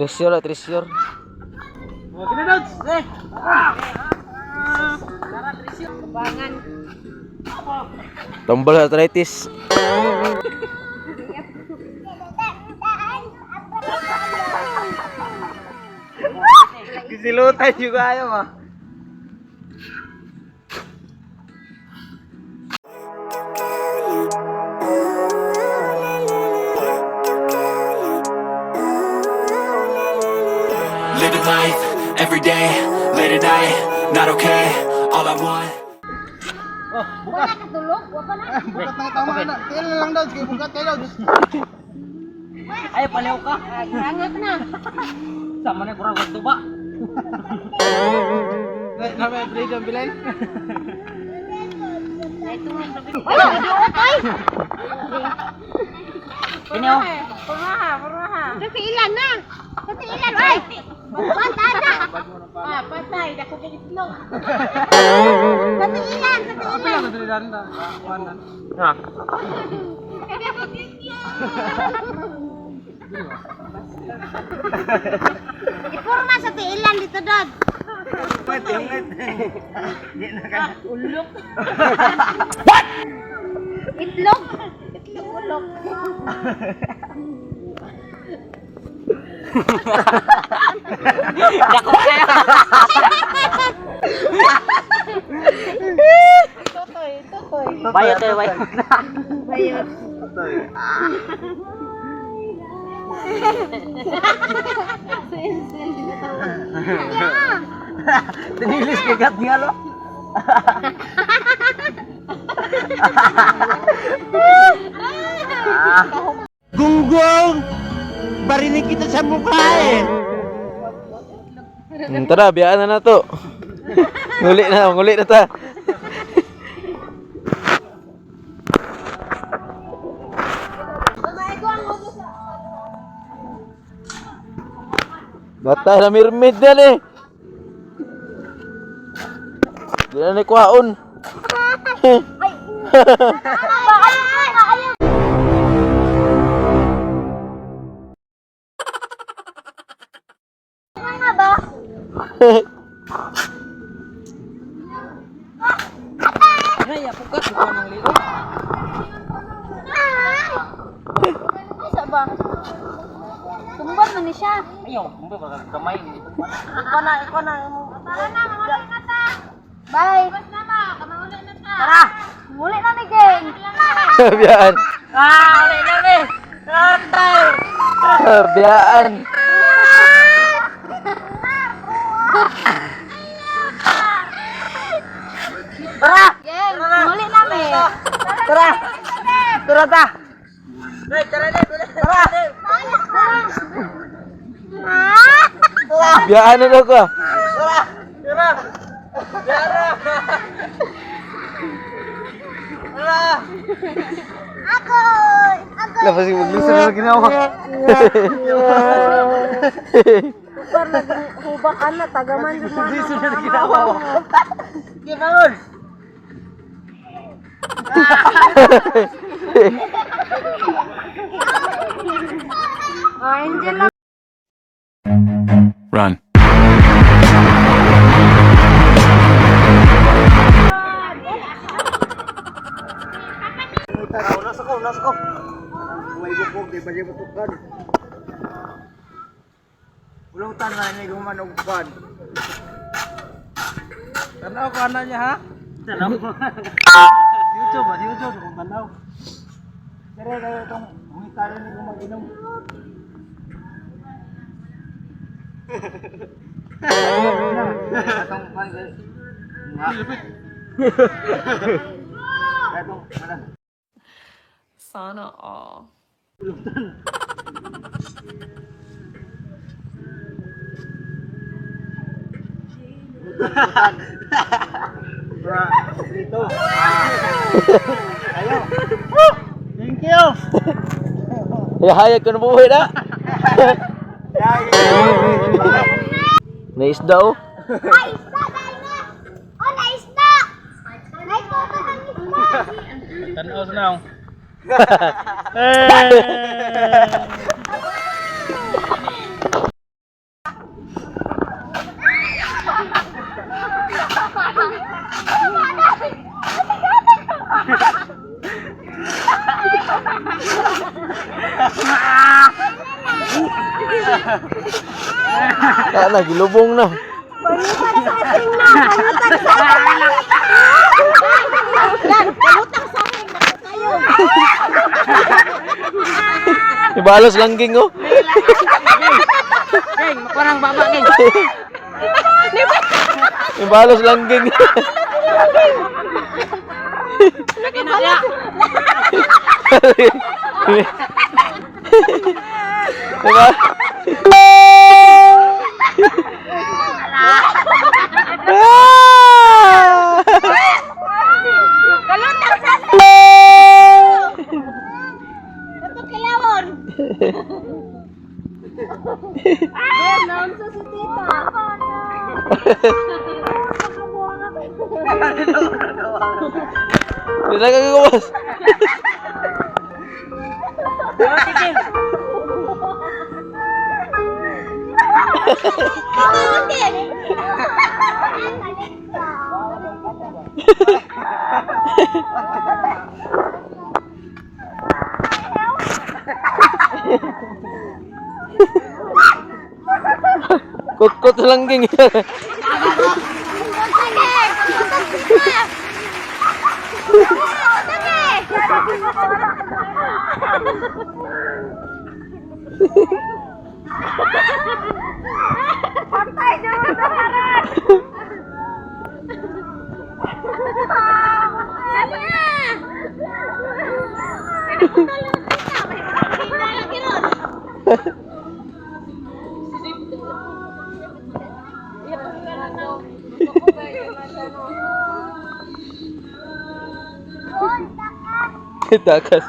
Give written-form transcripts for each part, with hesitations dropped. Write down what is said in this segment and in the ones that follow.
Treasure lah, treasure. Oh, gini Dods. Tara, treasure. Kebangan. Tombol arthritis. Kisilutan juga ayo mah. Living life, every day, late at night, not okay, all I want. Oh, bukas. Katulog, wapa na. Bukat na tama na. Tingnan lang Dods, kay bukat kayo Dods. Ay, paliw ka. Hangat na. Sama na kurang waktu, Pak. Namanya freedom bilen. Ito nga. Ay, ay. Ini oh. Purmaha. Katiilan na. Katiilan, ay. Patay na. Ah, patay. Dako kay itlog. Katiilan. Apa yang dari danda? Kawanan. Nah, Ipurma sa tiilan dito, Dad. Wait, yung wait. Ulok. What? Itlog. Itlog ulok. Dako kaya. Totoy. Bayot tayo, bayot. Bayot. Tinilis kagat nga lo. Gunggong! Barinig kita sa mukha eh! Tara, biyaan na to. Nguli na ta. Bata na mermaid yan eh. Di na ni kwaon. Ay, ako ka. Bukan ng lilo. Isa ba? Tumbar man ni siya. Ayaw, kumbe baka kamay. Ikaw na. Tara na, mamuli na ta. Bye. Bas na ma, kamuli na ta. Tara. Muli na ni Geng. Biyaan. Uli na ni! Atay! Biyaan. Tara! Geng, muli na mi. Tara! Tara ta! Tara! Biyaan na daw ko. Tara! Ako. Lepas yung maglusun na ginawa. Tumbar na hubak ana tagaman jud man. Maglusun na ginawa. Ginaon! Angel lang. Run. Nasa ko. May bukog, di ba di batukan? Ulutan na ini gumanugban. Tanaw ko ana niya ha? Tanaw ko. YouTube kung tanaw. Pero itong humita rin ni gumaginom. Atong panggal. Atong mana? Sana all. Dito. Ayo. Thank you. Hayag ko na buhay na. Naisda oh. Ay, isda dahil na. Oh, naisda. Naisda ng isda. Tanaw sa naong. Na, gilubong na. Balutang sa ating na. Balutang sa ating. Yan, balutang sa ating na kayo. Ibalos langging oh. Geng, makurang baba, geng. Ibalos langging. Lagi na niya. Diba? Balutang sa ating. Ito kilawon. Yan, naon sa si tita. Hindi na kagawas. Kut-kut langging. Patay dulu tuharan. Takas.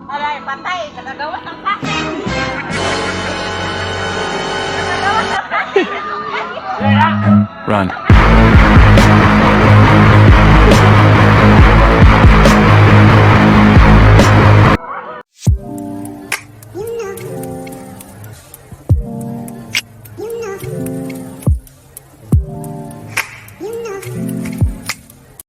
Alay, patay. Nakagawas ang kain. Run.